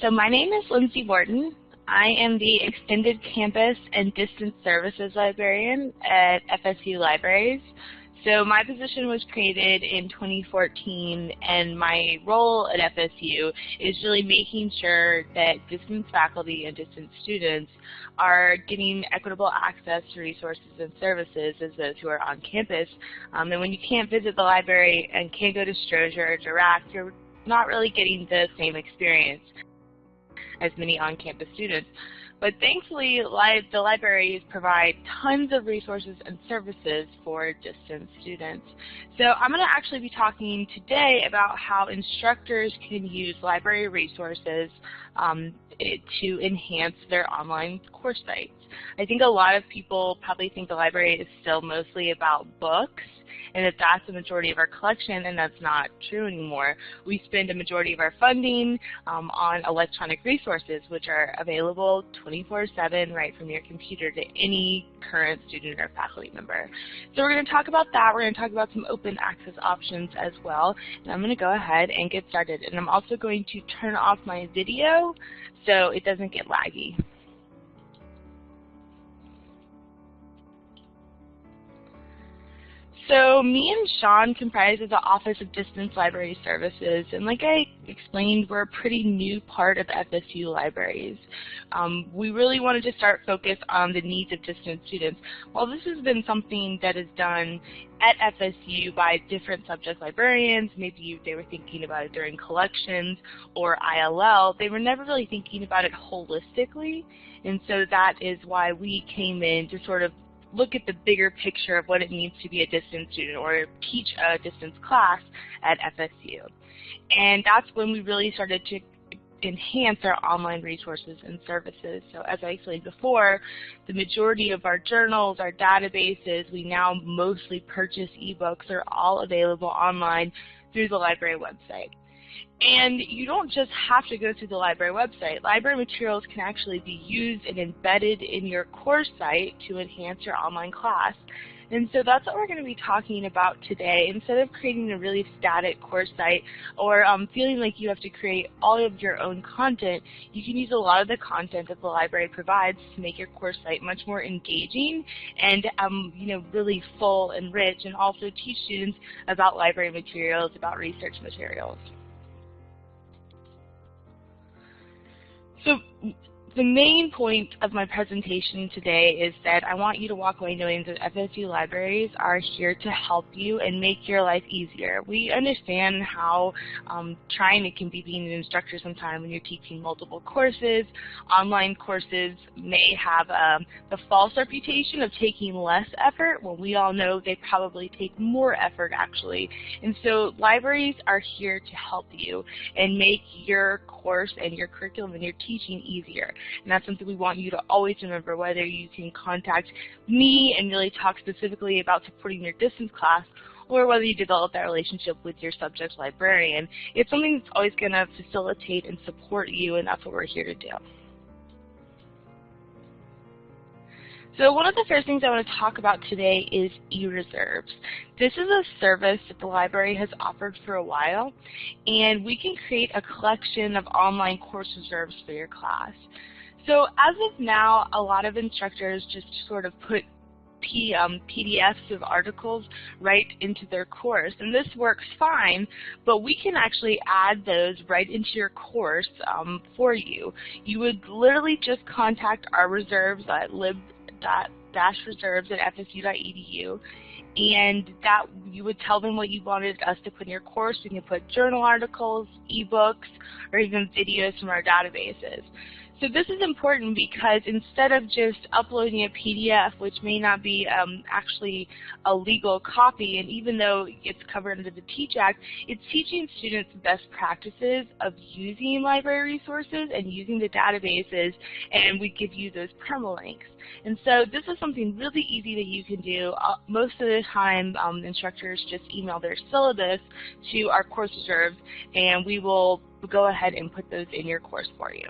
So my name is Lindsay Morton. I am the Extended Campus and Distance Services Librarian at FSU Libraries. So my position was created in 2014, and my role at FSU is really making sure that distance faculty and distance students are getting equitable access to resources and services as those who are on campus. And when you can't visit the library and can't go to Strozier or Dirac, you're not really getting the same experience as many on-campus students. But thankfully, the libraries provide tons of resources and services for distance students. So I'm going to actually be talking today about how instructors can use library resources to enhance their online course sites. I think a lot of people probably think the library is still mostly about books, and that that's the majority of our collection, and that's not true anymore. We spend a majority of our funding on electronic resources, which are available 24/7 right from your computer to any current student or faculty member. So we're going to talk about that. We're going to talk about some open access options as well, and I'm going to go ahead and get started. And I'm also going to turn off my video so it doesn't get laggy. So me and Sean comprise the Office of Distance Library Services, and like I explained, we're a pretty new part of FSU Libraries. We really wanted to start focus on the needs of distance students. While this has been something that is done at FSU by different subject librarians, maybe they were thinking about it during collections or ILL, they were never really thinking about it holistically, and so that is why we came in to sort of look at the bigger picture of what it means to be a distance student or teach a distance class at FSU. And that's when we really started to enhance our online resources and services. So as I explained before, the majority of our journals, our databases, we now mostly purchase ebooks, are all available online through the library website. And you don't just have to go through the library website. Library materials can actually be used and embedded in your course site to enhance your online class. And so that's what we're going to be talking about today. Instead of creating a really static course site or feeling like you have to create all of your own content, you can use a lot of the content that the library provides to make your course site much more engaging and really full and rich, and also teach students about library materials, about research materials. So the main point of my presentation today is that I want you to walk away knowing that FSU Libraries are here to help you and make your life easier. We understand how trying it can be being an instructor sometimes when you're teaching multiple courses. Online courses may have the false reputation of taking less effort, when we all know they probably take more effort actually. And so libraries are here to help you and make your course and your curriculum and your teaching easier. And that's something we want you to always remember, whether you can contact me and really talk specifically about supporting your distance class, or whether you develop that relationship with your subject librarian. It's something that's always going to facilitate and support you, and that's what we're here to do. So one of the first things I want to talk about today is eReserves. This is a service that the library has offered for a while, and we can create a collection of online course reserves for your class. So as of now, a lot of instructors just sort of put PDFs of articles right into their course, and this works fine, but we can actually add those right into your course for you. You would literally just contact our reserves at lib-reserves@fsu.edu, and that you would tell them what you wanted us to put in your course. We can put journal articles, ebooks, or even videos from our databases. So this is important because instead of just uploading a PDF, which may not be actually a legal copy, and even though it's covered under the TEACH Act, it's teaching students best practices of using library resources and using the databases, and we give you those permalinks. And so this is something really easy that you can do. Most of the time, instructors just email their syllabus to our course reserves, and we will go ahead and put those in your course for you.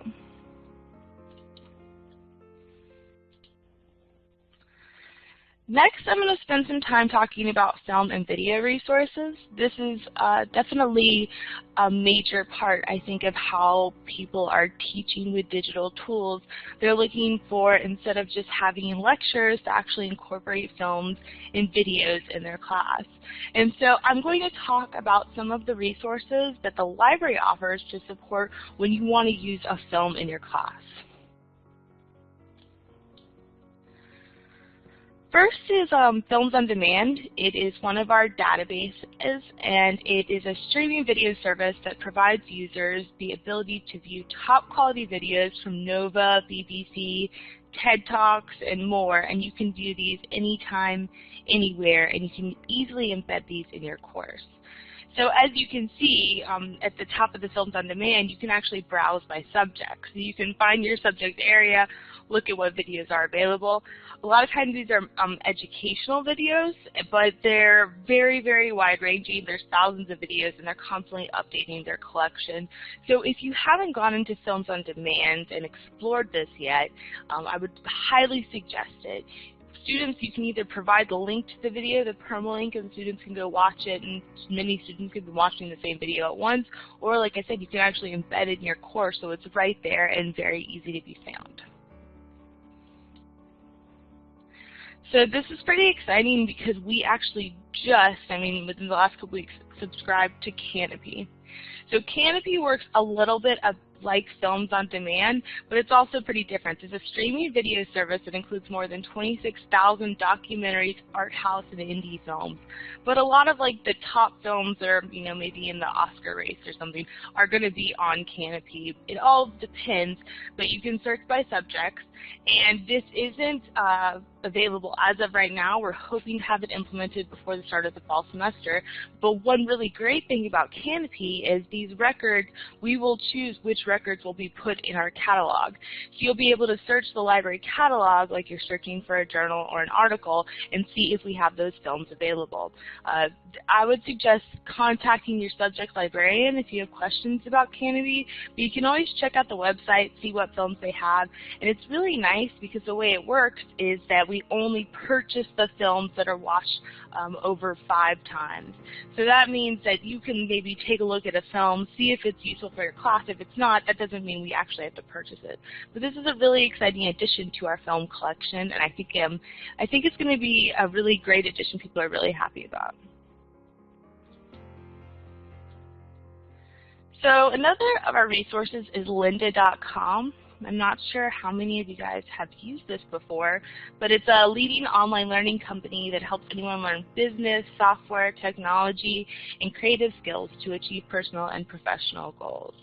Next, I'm going to spend some time talking about film and video resources. This is definitely a major part, I think, of how people are teaching with digital tools. They're looking for, instead of just having lectures, to actually incorporate films and videos in their class. And so I'm going to talk about some of the resources that the library offers to support when you want to use a film in your class. First is Films on Demand. It is one of our databases, and it is a streaming video service that provides users the ability to view top quality videos from Nova, BBC, TED Talks, and more, and you can view these anytime, anywhere, and you can easily embed these in your course. So as you can see at the top of the Films on Demand, you can actually browse by subject. So you can find your subject area, look at what videos are available. A lot of times these are educational videos, but they're very, very wide-ranging. There's thousands of videos, and they're constantly updating their collection. So if you haven't gone into Films on Demand and explored this yet, I would highly suggest it. Students, you can either provide the link to the video, the permalink, and students can go watch it, and many students can be watching the same video at once, or like I said, you can actually embed it in your course so it's right there and very easy to be found. So this is pretty exciting because we actually just, within the last couple weeks, subscribed to Kanopy. So Kanopy works a little bit like Films on Demand, but it's also pretty different. It's a streaming video service that includes more than 26,000 documentaries, art house, and indie films. But a lot of the top films that are, maybe in the Oscar race or something are going to be on Kanopy. It all depends, but you can search by subjects, and this isn't available as of right now. We're hoping to have it implemented before the start of the fall semester. But one really great thing about Kanopy is these records, we will choose which records will be put in our catalog. So you'll be able to search the library catalog like you're searching for a journal or an article and see if we have those films available. I would suggest contacting your subject librarian if you have questions about Kanopy, but you can always check out the website, see what films they have, and it's really nice because the way it works is that we only purchase the films that are watched over 5 times. So that means that you can maybe take a look at a film, see if it's useful for your class. If it's not, that doesn't mean we actually have to purchase it. But this is a really exciting addition to our film collection, and I think it's going to be a really great addition people are really happy about. So another of our resources is lynda.com. I'm not sure how many of you guys have used this before, but it's a leading online learning company that helps anyone learn business, software, technology, and creative skills to achieve personal and professional goals.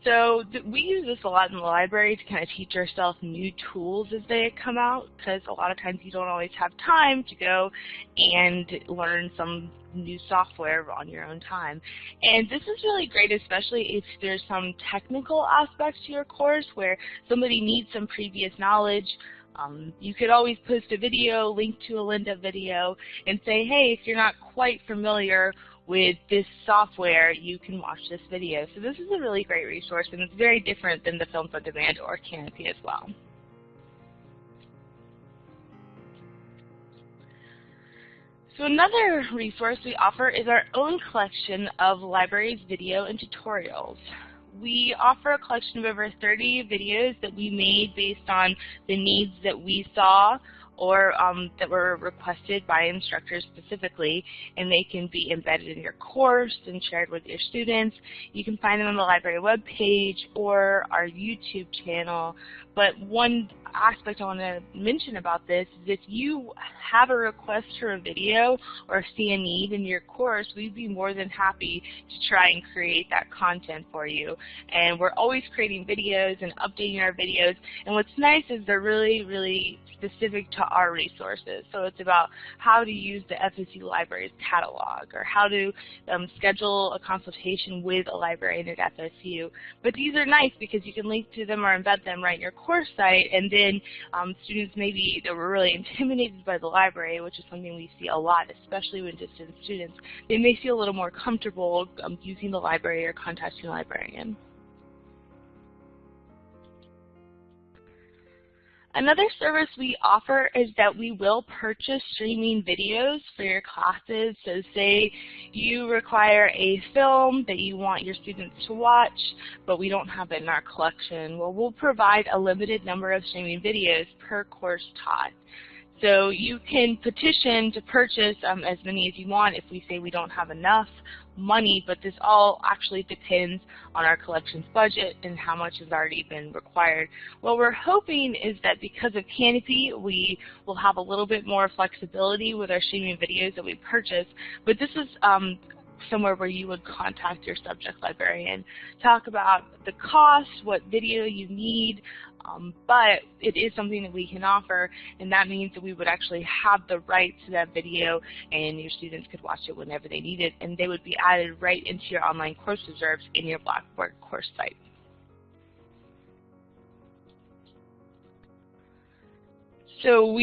So we use this a lot in the library to kind of teach ourselves new tools as they come out, because a lot of times you don't always have time to go and learn some new software on your own time. And this is really great, especially if there's some technical aspects to your course where somebody needs some previous knowledge. You could always post a video, link to a Lynda video, and say, hey, if you're not quite familiar with this software, you can watch this video. So this is a really great resource, and it's very different than the Films on Demand or Kanopy as well. So another resource we offer is our own collection of libraries, video, and tutorials. We offer a collection of over 30 videos that we made based on the needs that we saw or that were requested by instructors specifically, and they can be embedded in your course and shared with your students. You can find them on the library webpage or our YouTube channel. But one aspect I want to mention about this is if you have a request for a video or see a need in your course, we'd be more than happy to try and create that content for you. And we're always creating videos and updating our videos. And what's nice is they're really, really specific to our resources. So it's about how to use the FSU Libraries catalog or how to schedule a consultation with a librarian at FSU. But these are nice because you can link to them or embed them right in your course site, and then students maybe that were really intimidated by the library, which is something we see a lot, especially with distance students, they may feel a little more comfortable using the library or contacting a librarian. Another service we offer is that we will purchase streaming videos for your classes. So say you require a film that you want your students to watch, but we don't have it in our collection. Well, we'll provide a limited number of streaming videos per course taught. So you can petition to purchase as many as you want if we say we don't have enough money, but this all actually depends on our collections budget and how much has already been required. What we're hoping is that because of Kanopy, we will have a little bit more flexibility with our streaming videos that we purchase, but this is somewhere where you would contact your subject librarian, talk about the cost, what video you need, but it is something that we can offer, and that means that we would actually have the rights to that video, and your students could watch it whenever they need it, and they would be added right into your online course reserves in your Blackboard course site. So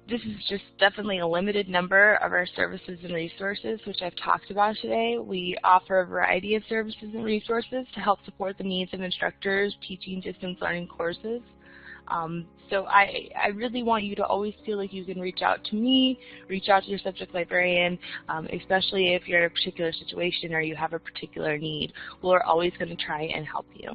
this is just definitely a limited number of our services and resources, which I've talked about today. We offer a variety of services and resources to help support the needs of instructors teaching distance learning courses. So I really want you to always feel like you can reach out to me, reach out to your subject librarian, especially if you're in a particular situation or you have a particular need. We're always going to try and help you.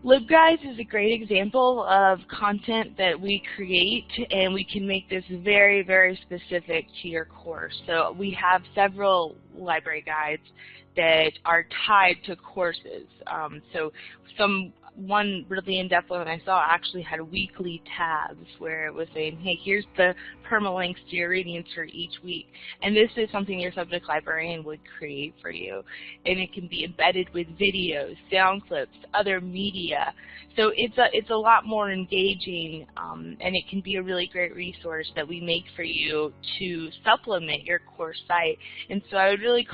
LibGuides is a great example of content that we create, and we can make this very, very specific to your course. So we have several library guides that are tied to courses. So one really in-depth one I saw actually had weekly tabs where it was saying, hey, here's the permalinks to your readings for each week. And this is something your subject librarian would create for you. And it can be embedded with videos, sound clips, other media. So it's a lot more engaging, and it can be a really great resource that we make for you to supplement your course site. And so I would really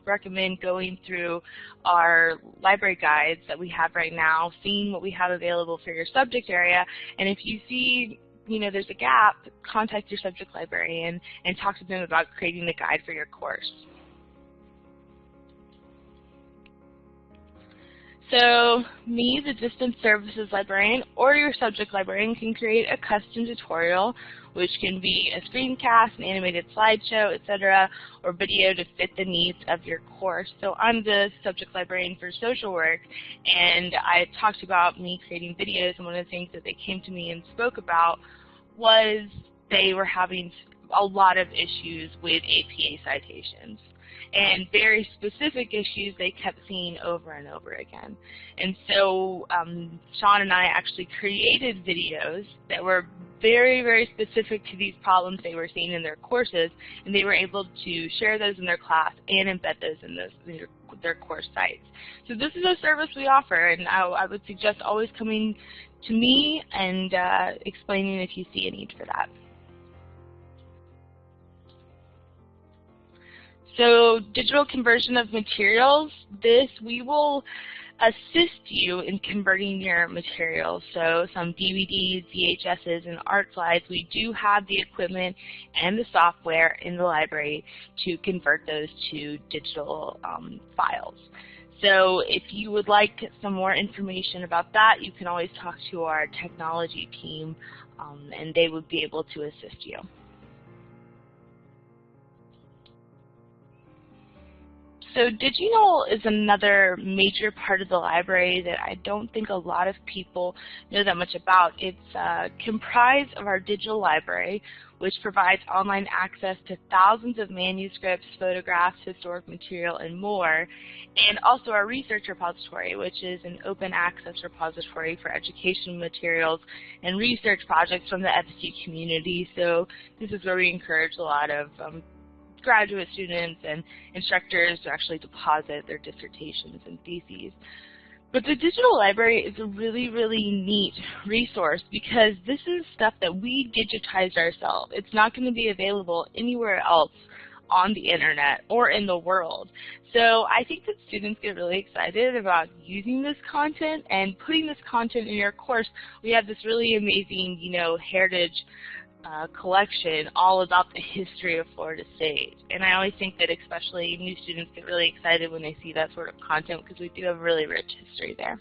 recommend going through our library guides that we have right now, seeing what we have available for your subject area, and if you see there's a gap, contact your subject librarian and talk to them about creating the guide for your course. So me, the Distance Services Librarian, or your subject librarian can create a custom tutorial, which can be a screencast, an animated slideshow, etc., or video to fit the needs of your course. So I'm the subject librarian for social work, and I talked about me creating videos, and one of the things that they came to me and spoke about was they were having a lot of issues with APA citations. And very specific issues they kept seeing over and over again. And so Sean and I actually created videos that were very, very specific to these problems they were seeing in their courses, and they were able to share those in their class and embed those in their course sites. So this is a service we offer, and I would suggest always coming to me and explaining if you see a need for that. So digital conversion of materials, we will assist you in converting your materials. So some DVDs, VHSs, and art slides, we do have the equipment and the software in the library to convert those to digital files. So if you would like some more information about that, you can always talk to our technology team, and they would be able to assist you. So DigiNole is another major part of the library that I don't think a lot of people know that much about. It's comprised of our digital library, which provides online access to thousands of manuscripts, photographs, historic material, and more, and also our research repository, which is an open access repository for educational materials and research projects from the FSU community. So this is where we encourage a lot of graduate students and instructors to actually deposit their dissertations and theses. But the digital library is a really, really neat resource because this is stuff that we digitized ourselves. It's not going to be available anywhere else on the internet or in the world. So I think that students get really excited about using this content and putting this content in your course. We have this really amazing, heritage collection all about the history of Florida State. And I always think that especially new students get really excited when they see that sort of content because we do have a really rich history there.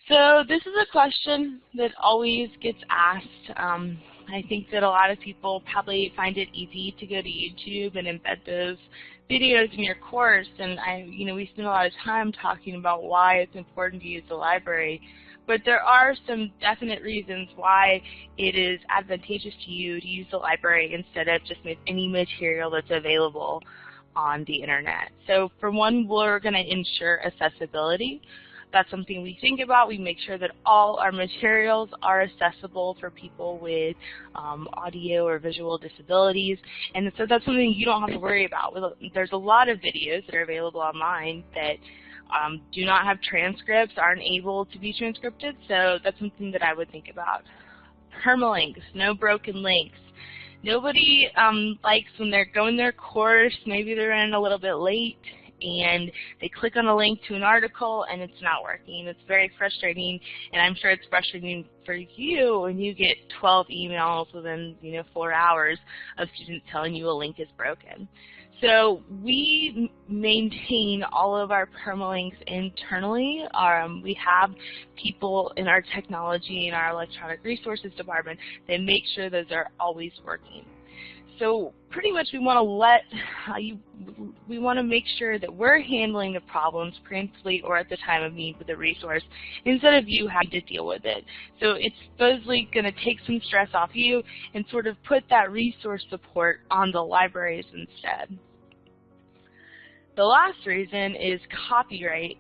So this is a question that always gets asked. I think that a lot of people probably find it easy to go to YouTube and embed those videos in your course, and we spend a lot of time talking about why it's important to use the library. But there are some definite reasons why it is advantageous to you to use the library instead of just any material that's available on the internet. So for one, we're going to ensure accessibility. That's something we think about. We make sure that all our materials are accessible for people with audio or visual disabilities, and so that's something you don't have to worry about. There's a lot of videos that are available online that do not have transcripts, aren't able to be transcripted, so that's something that I would think about. Permalinks, no broken links. Nobody likes when they're going their course, maybe they're in a little bit late, and they click on a link to an article and it's not working. It's very frustrating, and I'm sure it's frustrating for you when you get 12 emails within 4 hours of students telling you a link is broken. So we maintain all of our permalinks internally. We have people in our technology and our electronic resources department that make sure those are always working. So pretty much we want to make sure that we're handling the problems promptly or at the time of need with the resource instead of you having to deal with it. So it's supposedly going to take some stress off you and sort of put that resource support on the libraries instead. The last reason is copyright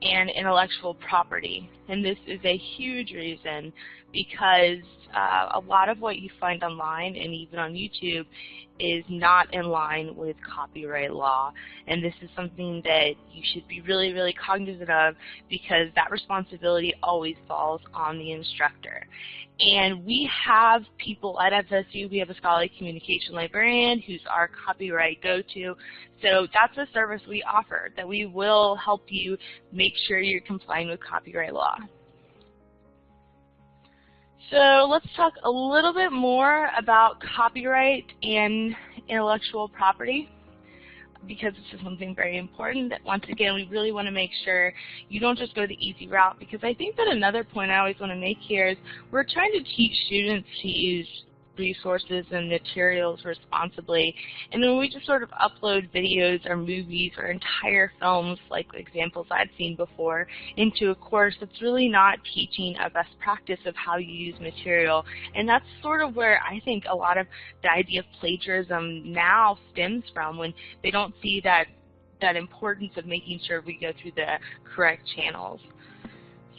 and intellectual property, and this is a huge reason because a lot of what you find online and even on YouTube is not in line with copyright law, and this is something that you should be really, really cognizant of because that responsibility always falls on the instructor. And we have people at FSU, we have a scholarly communication librarian who's our copyright go-to, so that's a service we offer, that we will help you make sure you're complying with copyright law. So let's talk a little bit more about copyright and intellectual property, because this is something very important that, once again, we really want to make sure you don't just go the easy route, because I think that another point I always want to make here is we're trying to teach students to use resources and materials responsibly, and when we just sort of upload videos or movies or entire films, like examples I've seen before, into a course, it's really not teaching a best practice of how you use material, and that's sort of where I think a lot of the idea of plagiarism now stems from, when they don't see that importance of making sure we go through the correct channels.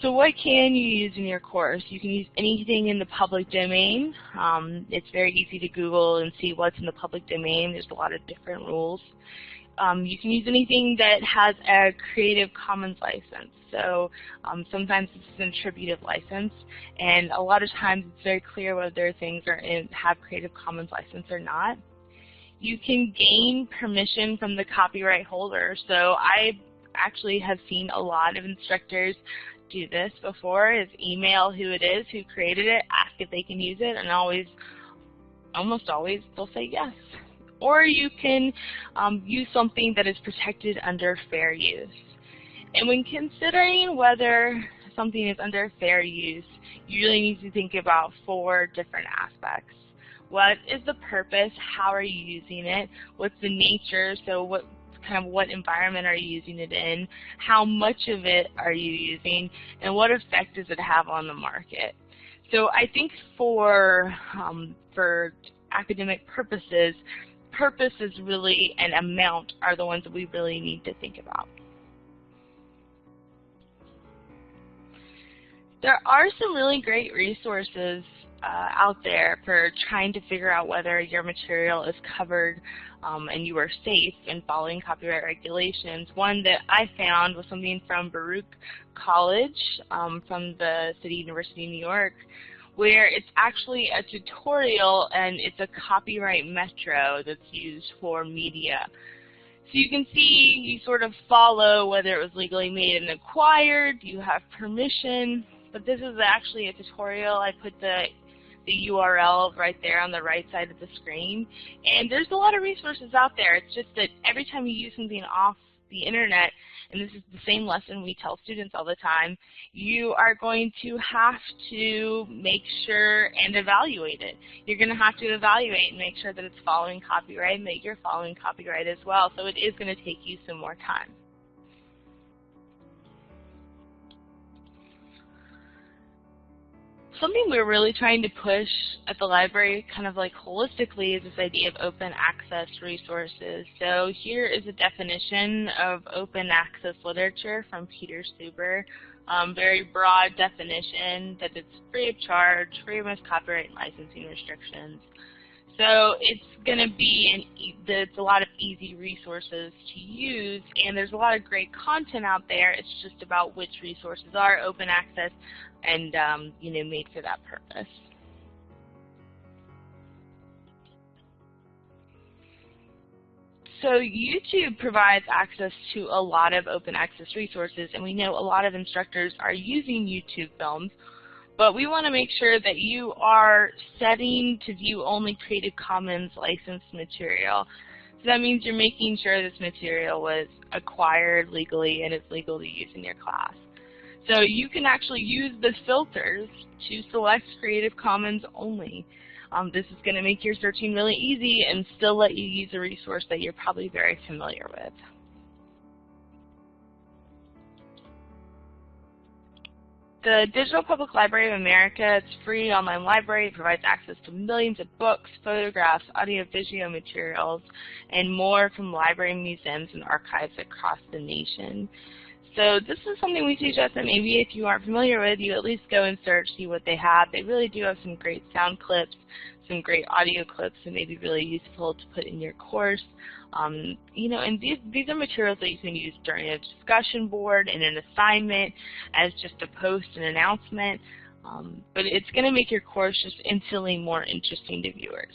So what can you use in your course? You can use anything in the public domain. It's very easy to Google and see what's in the public domain. There's a lot of different rules. You can use anything that has a Creative Commons license. So sometimes it's an attributive license, and a lot of times it's very clear whether things have Creative Commons license or not. You can gain permission from the copyright holder. So I actually have seen a lot of instructors do this before, is email who it is who created it, ask if they can use it, and almost always they'll say yes. Or you can use something that is protected under fair use. And when considering whether something is under fair use, you really need to think about 4 different aspects. What is the purpose? How are you using it? What's the nature? So what environment are you using it in? How much of it are you using? And what effect does it have on the market? So I think for academic purposes, purposes really and amount are the ones that we really need to think about. There are some really great resources out there for trying to figure out whether your material is covered and you are safe in following copyright regulations. One that I found was something from Baruch College from the University of New York, where it's actually a tutorial and it's a copyright metro that's used for media. So you can see, you sort of follow whether it was legally made and acquired, you have permission, but this is actually a tutorial. I put the URL right there on the right side of the screen. And there's a lot of resources out there. It's just that every time you use something off the internet, and this is the same lesson we tell students all the time, you are going to have to make sure and evaluate it. You're going to have to evaluate and make sure that it's following copyright and that you're following copyright as well, so it is going to take you some more time. Something we're really trying to push at the library kind of like holistically is this idea of open access resources. So here is a definition of open access literature from Peter Suber. Very broad definition that it's free of charge, free of most copyright and licensing restrictions. So it's going to be there's a lot of easy resources to use, and there's a lot of great content out there. It's just about which resources are open access and made for that purpose. So YouTube provides access to a lot of open access resources, and we know a lot of instructors are using YouTube films. But we want to make sure that you are setting to view only Creative Commons licensed material. So that means you're making sure this material was acquired legally and it's legal to use in your class. So you can actually use the filters to select Creative Commons only. This is going to make your searching really easy and still let you use a resource that you're probably very familiar with. The Digital Public Library of America, it's a free online library. It provides access to millions of books, photographs, audio-visual materials, and more from library museums and archives across the nation. So this is something we suggest that maybe if you aren't familiar with, you at least go and search, see what they have. They really do have some great sound clips, some great audio clips that may be really useful to put in your course. And these are materials that you can use during a discussion board, in an assignment, as just a post and announcement. But it's going to make your course just instantly more interesting to viewers.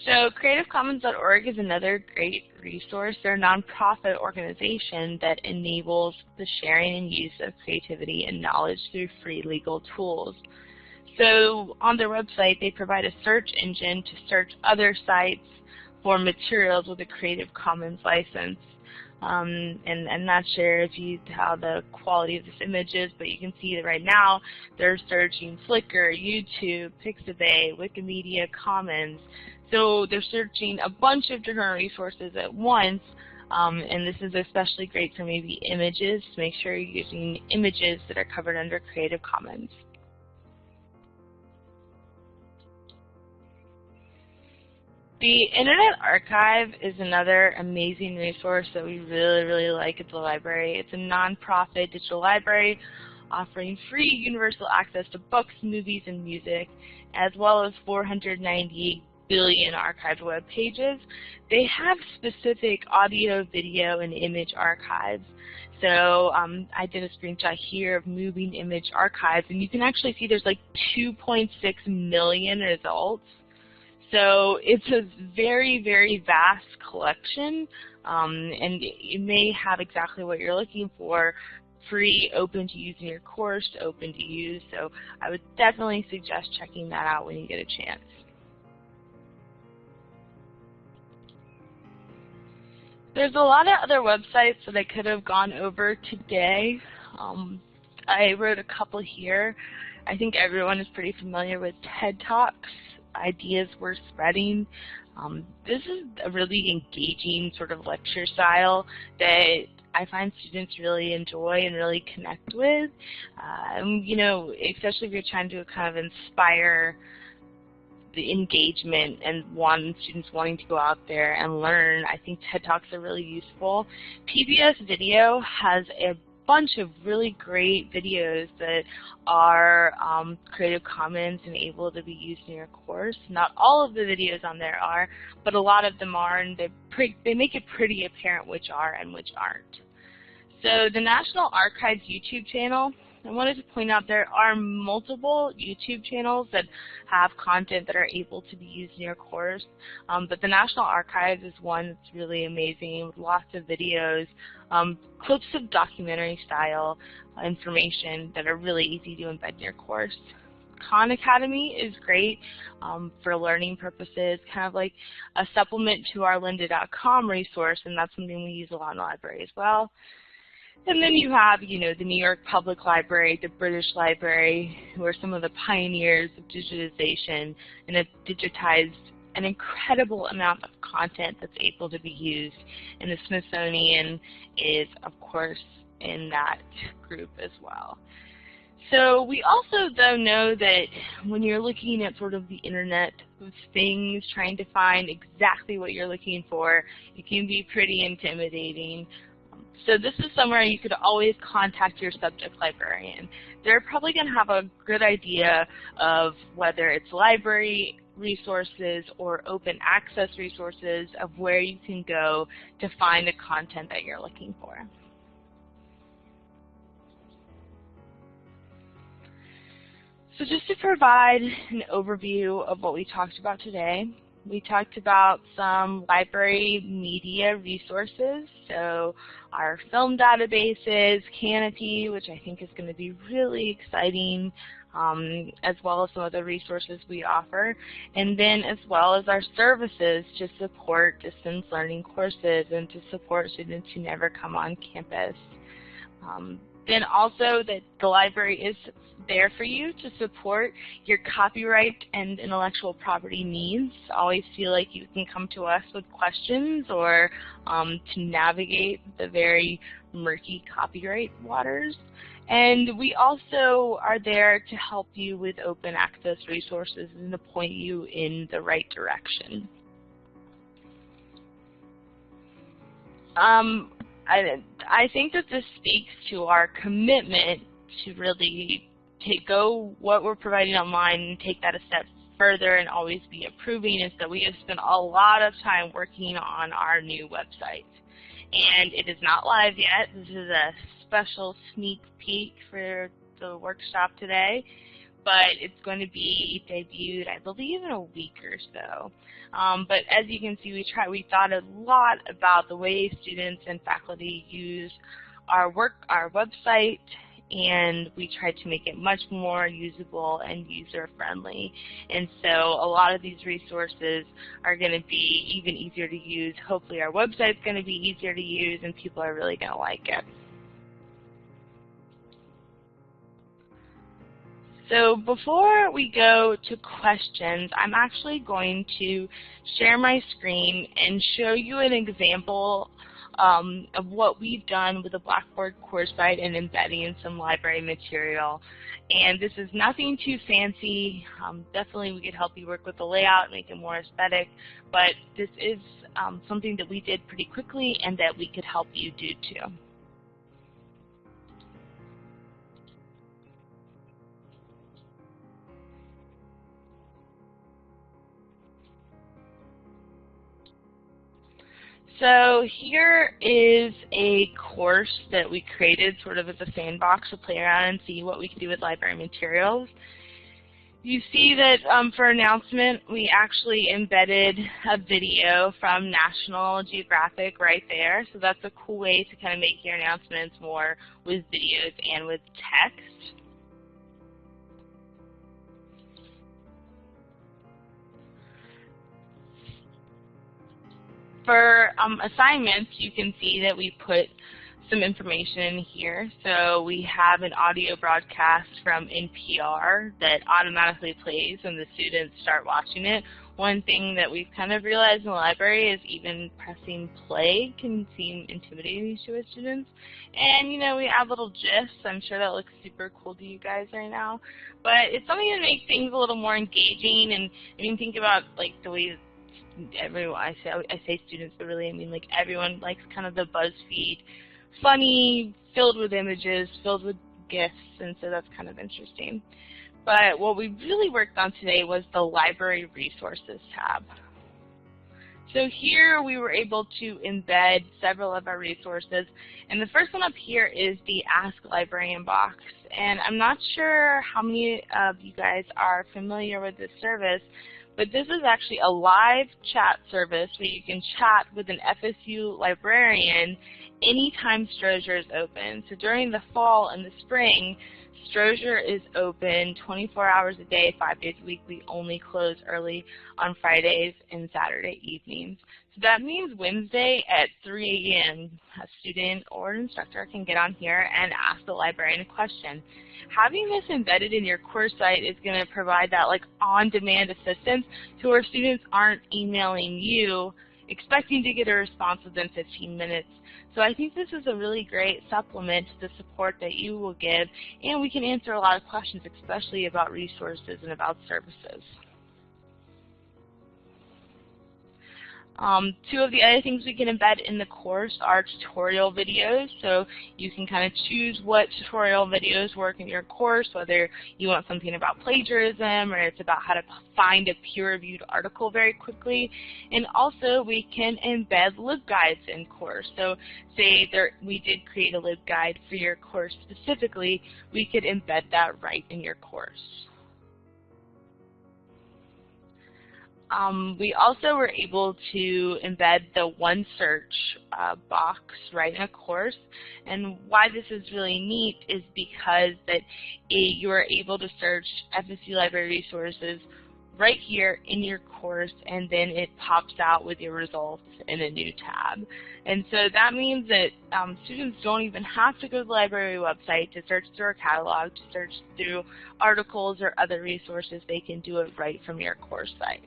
So CreativeCommons.org is another great resource. They're a nonprofit organization that enables the sharing and use of creativity and knowledge through free legal tools. So on their website, they provide a search engine to search other sites for materials with a Creative Commons license. And not sure if how the quality of this image is, but you can see that right now they're searching Flickr, YouTube, Pixabay, Wikimedia Commons. So they're searching a bunch of different resources at once, and this is especially great for maybe images, to make sure you're using images that are covered under Creative Commons. The Internet Archive is another amazing resource that we really, really like at the library. It's a nonprofit digital library offering free universal access to books, movies, and music, as well as 498 billion archived web pages. They have specific audio, video, and image archives. So I did a screenshot here of moving image archives, and you can actually see there's like 2.6 million results. So it's a very, very vast collection, and it may have exactly what you're looking for, free, open to use in your course, open to use. So I would definitely suggest checking that out when you get a chance. There's a lot of other websites that I could have gone over today. I wrote a couple here. I think everyone is pretty familiar with TED Talks. Ideas Worth Spreading. This is a really engaging sort of lecture style that I find students really enjoy and really connect with. Especially if you're trying to kind of inspire the engagement and students wanting to go out there and learn, I think TED Talks are really useful. PBS Video has a bunch of really great videos that are Creative Commons and able to be used in your course. Not all of the videos on there are, but a lot of them are, and they make it pretty apparent which are and which aren't. So the National Archives YouTube channel, I wanted to point out there are multiple YouTube channels that have content that are able to be used in your course, but the National Archives is one that's really amazing with lots of videos, clips of documentary style information that are really easy to embed in your course. Khan Academy is great for learning purposes, kind of like a supplement to our lynda.com resource, and that's something we use a lot in the library as well. And then you have, you know, the New York Public Library, the British Library, who are some of the pioneers of digitization and have digitized an incredible amount of content that's able to be used. And the Smithsonian is, of course, in that group as well. So we also, though, know that when you're looking at sort of the Internet of Things, trying to find exactly what you're looking for, it can be pretty intimidating. So this is somewhere you could always contact your subject librarian. They're probably going to have a good idea of whether it's library resources or open access resources of where you can go to find the content that you're looking for. So just to provide an overview of what we talked about today, we talked about some library media resources, so our film databases, Kanopy, which I think is going to be really exciting, as well as some of the resources we offer, and then as well as our services to support distance learning courses and to support students who never come on campus. Then also that the library is there for you to support your copyright and intellectual property needs. Always feel like you can come to us with questions or to navigate the very murky copyright waters. And we also are there to help you with open access resources and to point you in the right direction. I think that this speaks to our commitment to really go what we're providing online and take that a step further and always be improving, is that we have spent a lot of time working on our new website. And it is not live yet. This is a special sneak peek for the workshop today, but it's going to be debuted, I believe, in a week or so. But as you can see, we thought a lot about the way students and faculty use our website, and we tried to make it much more usable and user-friendly. And so a lot of these resources are going to be even easier to use. Hopefully our website's going to be easier to use, and people are really going to like it. So before we go to questions, I'm actually going to share my screen and show you an example of what we've done with the Blackboard course site and embedding some library material. And this is nothing too fancy. Definitely we could help you work with the layout, make it more aesthetic, but this is something that we did pretty quickly and that we could help you do too. So here is a course that we created sort of as a sandbox to play around and see what we can do with library materials. You see that for announcement, we actually embedded a video from National Geographic right there. So that's a cool way to kind of make your announcements more with videos and with text. For assignments, you can see that we put some information in here. So we have an audio broadcast from NPR that automatically plays when the students start watching it. One thing that we've kind of realized in the library is even pressing play can seem intimidating to our students. And, you know, we add little GIFs. I'm sure that looks super cool to you guys right now. But it's something to make things a little more engaging. And I mean, think about like the way everyone, I say students, but really I mean like everyone likes kind of the BuzzFeed, funny, filled with images, filled with GIFs, and so that's kind of interesting. But what we really worked on today was the Library Resources tab. So here we were able to embed several of our resources, and the first one up here is the Ask Librarian box. And I'm not sure how many of you guys are familiar with this service, but this is actually a live chat service where you can chat with an FSU librarian anytime Strozier is open. So during the fall and the spring, Strozier is open 24 hours a day, 5 days a week. We only close early on Fridays and Saturday evenings. So that means Wednesday at 3 a.m. a student or an instructor can get on here and ask the librarian a question. Having this embedded in your course site is going to provide that like on-demand assistance to where students aren't emailing you expecting to get a response within 15 minutes. So I think this is a really great supplement to the support that you will give, and we can answer a lot of questions, especially about resources and about services. Two of the other things we can embed in the course are tutorial videos. So you can kind of choose what tutorial videos work in your course, whether you want something about plagiarism or it's about how to find a peer-reviewed article very quickly. And also we can embed LibGuides in course. So say we did create a LibGuide for your course specifically, we could embed that right in your course. We also were able to embed the one search box right in a course, and why this is really neat is because that you are able to search FSU library resources right here in your course, and then it pops out with your results in a new tab. And so that means that students don't even have to go to the library website to search through our catalog, to search through articles or other resources. They can do it right from your course site.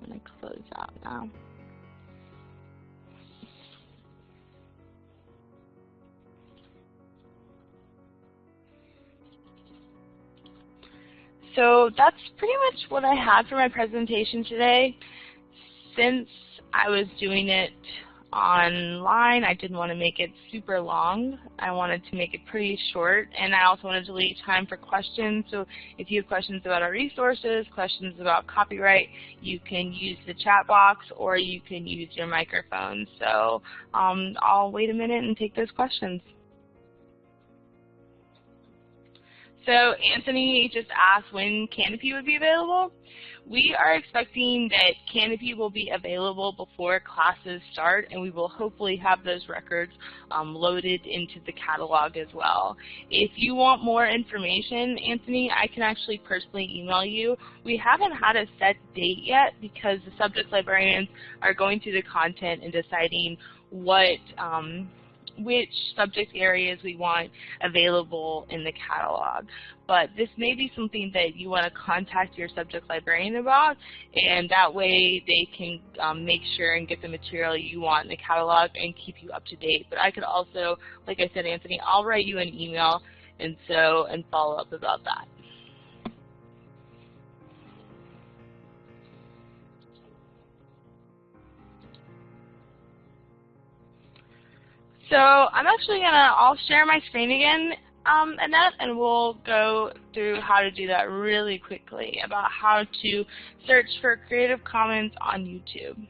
I'm going to close out now. So that's pretty much what I had for my presentation today. Since I was doing it online, I didn't want to make it super long. I wanted to make it pretty short, and I also wanted to leave time for questions. So if you have questions about our resources, questions about copyright, you can use the chat box or you can use your microphone. So I'll wait a minute and take those questions. So Anthony just asked when Kanopy would be available. We are expecting that Kanopy will be available before classes start, and we will hopefully have those records loaded into the catalog as well. If you want more information, Anthony, I can actually personally email you. We haven't had a set date yet because the subject librarians are going through the content and deciding what which subject areas we want available in the catalog. But this may be something that you want to contact your subject librarian about, and that way they can make sure and get the material you want in the catalog and keep you up to date. But I could also, like I said, Anthony, I'll write you an email and follow up about that. So I'll share my screen again, Annette, and we'll go through how to do that really quickly about how to search for Creative Commons on YouTube.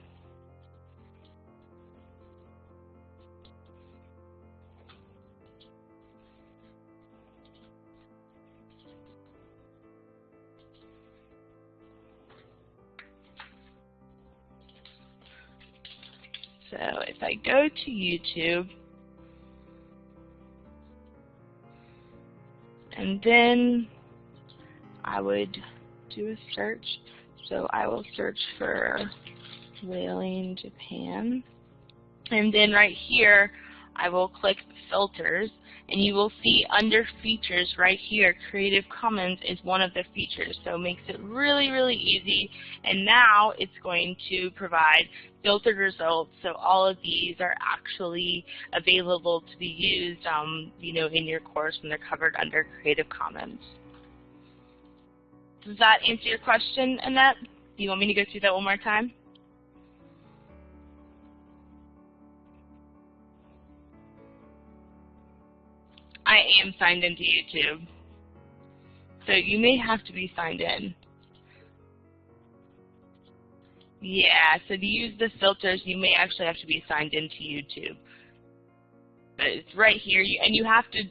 So if I go to YouTube, and then I would do a search. So I will search for Whaling Japan. And then right here, I will click Filters. And you will see under Features right here, Creative Commons is one of the features. So it makes it really, really easy. And now it's going to provide filtered results. So all of these are actually available to be used in your course when they're covered under Creative Commons. Does that answer your question, Annette? Do you want me to go through that one more time? I am signed into YouTube. So you may have to be signed in. Yeah, so to use the filters, you may actually have to be signed into YouTube. But it's right here, and you have to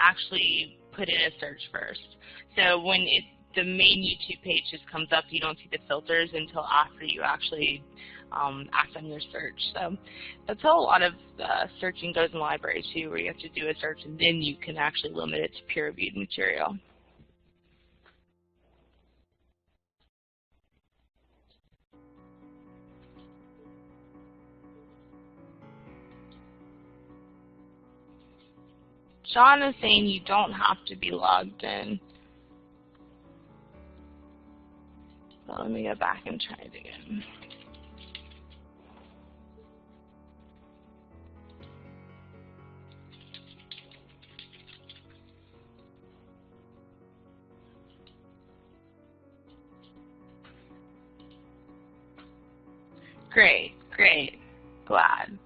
actually put in a search first. So when the main YouTube page just comes up, you don't see the filters until after you actually act on your search. So that's how a lot of searching goes in the library too, where you have to do a search and then you can actually limit it to peer-reviewed material. Sean is saying you don't have to be logged in. So let me go back and try it again. Great, great, glad.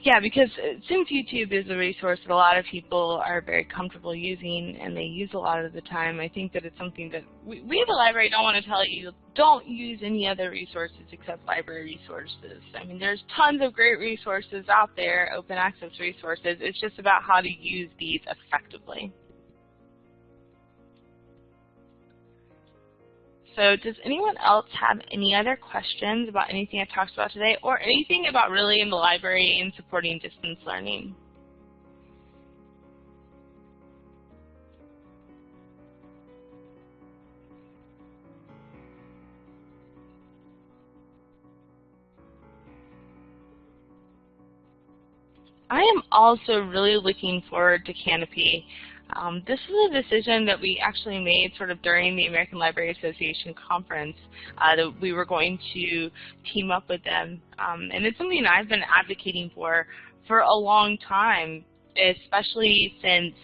Yeah, because since YouTube is a resource that a lot of people are very comfortable using and they use a lot of the time, I think that it's something that we at the library don't want to tell you, don't use any other resources except library resources. I mean, there's tons of great resources out there, open access resources. It's just about how to use these effectively. So does anyone else have any other questions about anything I talked about today or anything about really in the library and supporting distance learning? I am also really looking forward to Kanopy. This is a decision that we actually made sort of during the American Library Association conference that we were going to team up with them. And it's something I've been advocating for a long time, especially since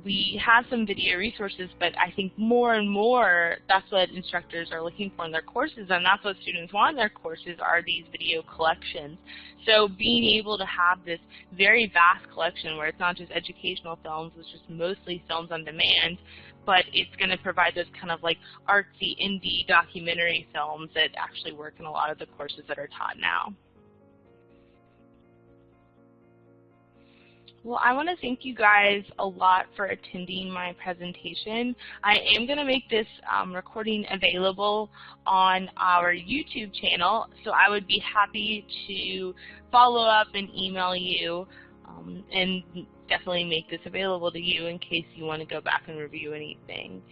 we have some video resources, but I think more and more that's what instructors are looking for in their courses, and that's what students want in their courses are these video collections. So being able to have this very vast collection where it's not just educational films, it's just mostly films on demand, but it's going to provide those kind of like artsy indie documentary films that actually work in a lot of the courses that are taught now. Well, I want to thank you guys a lot for attending my presentation. I am going to make this recording available on our YouTube channel, so I would be happy to follow up and email you and definitely make this available to you in case you want to go back and review anything.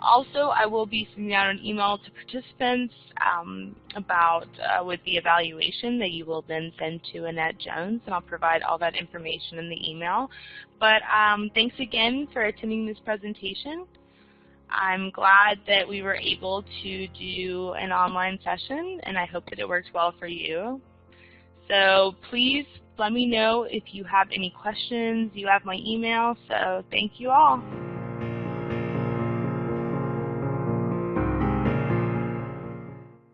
Also, I will be sending out an email to participants with the evaluation that you will then send to Annette Jones, and I'll provide all that information in the email. But thanks again for attending this presentation. I'm glad that we were able to do an online session, and I hope that it works well for you. So please let me know if you have any questions. You have my email, so thank you all.